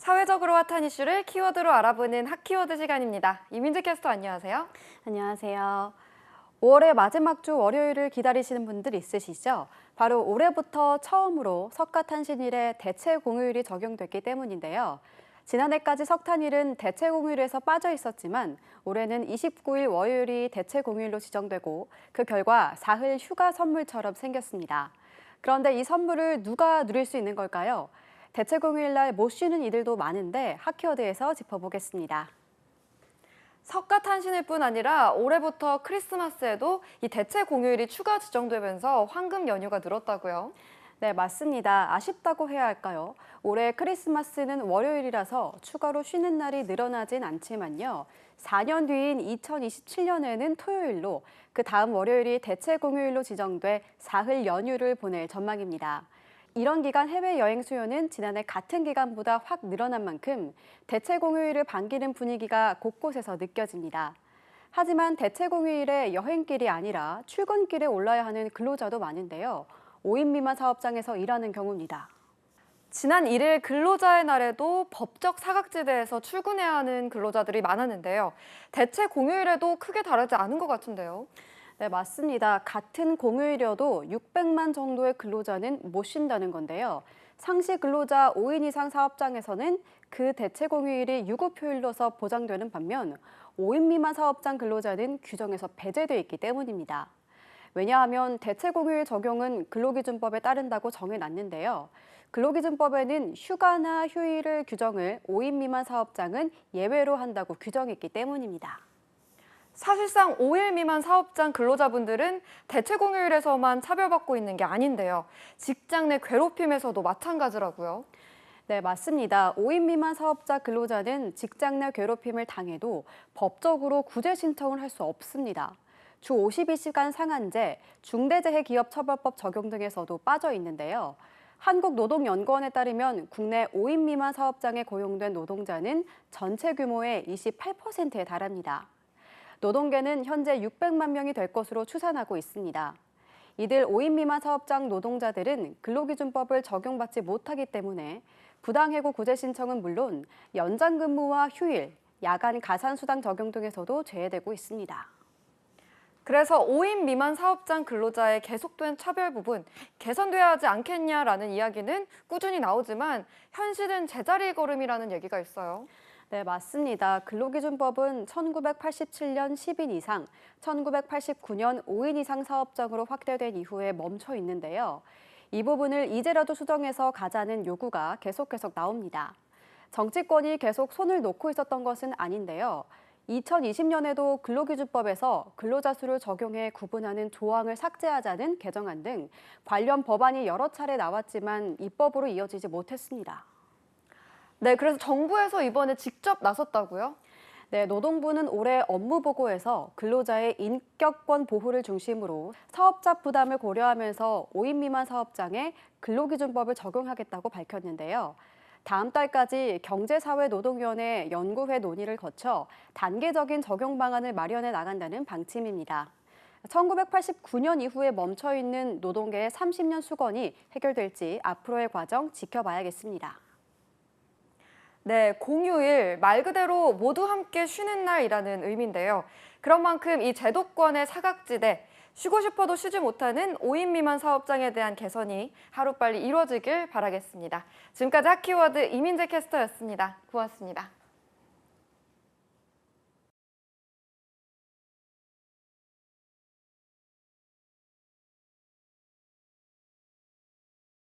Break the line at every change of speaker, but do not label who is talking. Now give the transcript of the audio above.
사회적으로 핫한 이슈를 키워드로 알아보는 핫키워드 시간입니다. 이민재 캐스터 안녕하세요.
안녕하세요. 5월의 마지막 주 월요일을 기다리시는 분들 있으시죠? 바로 올해부터 처음으로 석가탄신일에 대체 공휴일이 적용됐기 때문인데요. 지난해까지 석탄일은 대체 공휴일에서 빠져 있었지만 올해는 29일 월요일이 대체 공휴일로 지정되고 그 결과 사흘 휴가 선물처럼 생겼습니다. 그런데 이 선물을 누가 누릴 수 있는 걸까요? 대체 공휴일 날 못 쉬는 이들도 많은데 핫키워드에서 짚어보겠습니다.
석가탄신일뿐 아니라 올해부터 크리스마스에도 이 대체 공휴일이 추가 지정되면서 황금 연휴가 늘었다고요.
네, 맞습니다. 아쉽다고 해야 할까요? 올해 크리스마스는 월요일이라서 추가로 쉬는 날이 늘어나진 않지만요. 4년 뒤인 2027년에는 토요일로 그 다음 월요일이 대체 공휴일로 지정돼 사흘 연휴를 보낼 전망입니다. 이런 기간 해외여행 수요는 지난해 같은 기간보다 확 늘어난 만큼 대체 공휴일을 반기는 분위기가 곳곳에서 느껴집니다. 하지만 대체 공휴일에 여행길이 아니라 출근길에 올라야 하는 근로자도 많은데요. 5인 미만 사업장에서 일하는 경우입니다.
지난 1일 근로자의 날에도 법적 사각지대에서 출근해야 하는 근로자들이 많았는데요. 대체 공휴일에도 크게 다르지 않은 것 같은데요.
네, 맞습니다. 같은 공휴일이어도 600만 정도의 근로자는 못 쉰다는 건데요. 상시 근로자 5인 이상 사업장에서는 그 대체 공휴일이 유급휴일로서 보장되는 반면 5인 미만 사업장 근로자는 규정에서 배제돼 있기 때문입니다. 왜냐하면 대체 공휴일 적용은 근로기준법에 따른다고 정해놨는데요. 근로기준법에는 휴가나 휴일을 규정을 5인 미만 사업장은 예외로 한다고 규정했기 때문입니다.
사실상 5일 미만 사업장 근로자분들은 대체 공휴일에서만 차별받고 있는 게 아닌데요. 직장 내 괴롭힘에서도 마찬가지라고요.
네, 맞습니다. 5인 미만 사업자 근로자는 직장 내 괴롭힘을 당해도 법적으로 구제 신청을 할 수 없습니다. 주 52시간 상한제, 중대재해기업처벌법 적용 등에서도 빠져 있는데요. 한국노동연구원에 따르면 국내 5인 미만 사업장에 고용된 노동자는 전체 규모의 28%에 달합니다. 노동계는 현재 600만 명이 될 것으로 추산하고 있습니다. 이들 5인 미만 사업장 노동자들은 근로기준법을 적용받지 못하기 때문에 부당해고 구제 신청은 물론 연장 근무와 휴일, 야간 가산수당 적용 등에서도 제외되고 있습니다.
그래서 5인 미만 사업장 근로자의 계속된 차별 부분 개선돼야 하지 않겠냐라는 이야기는 꾸준히 나오지만 현실은 제자리 걸음이라는 얘기가 있어요.
네, 맞습니다. 근로기준법은 1987년 10인 이상, 1989년 5인 이상 사업장으로 확대된 이후에 멈춰 있는데요. 이 부분을 이제라도 수정해서 가자는 요구가 계속해서 나옵니다. 정치권이 계속 손을 놓고 있었던 것은 아닌데요. 2020년에도 근로기준법에서 근로자 수를 적용해 구분하는 조항을 삭제하자는 개정안 등 관련 법안이 여러 차례 나왔지만 입법으로 이어지지 못했습니다.
네, 그래서 정부에서 이번에 직접 나섰다고요?
네, 노동부는 올해 업무보고에서 근로자의 인격권 보호를 중심으로 사업자 부담을 고려하면서 5인 미만 사업장에 근로기준법을 적용하겠다고 밝혔는데요. 다음 달까지 경제사회노동위원회 연구회 논의를 거쳐 단계적인 적용 방안을 마련해 나간다는 방침입니다. 1989년 이후에 멈춰있는 노동계의 30년 수건이 해결될지 앞으로의 과정 지켜봐야겠습니다.
네, 공휴일 말 그대로 모두 함께 쉬는 날이라는 의미인데요. 그런 만큼 이 제도권의 사각지대, 쉬고 싶어도 쉬지 못하는 5인 미만 사업장에 대한 개선이 하루빨리 이루어지길 바라겠습니다. 지금까지 핫키워드 이민재 캐스터였습니다. 고맙습니다.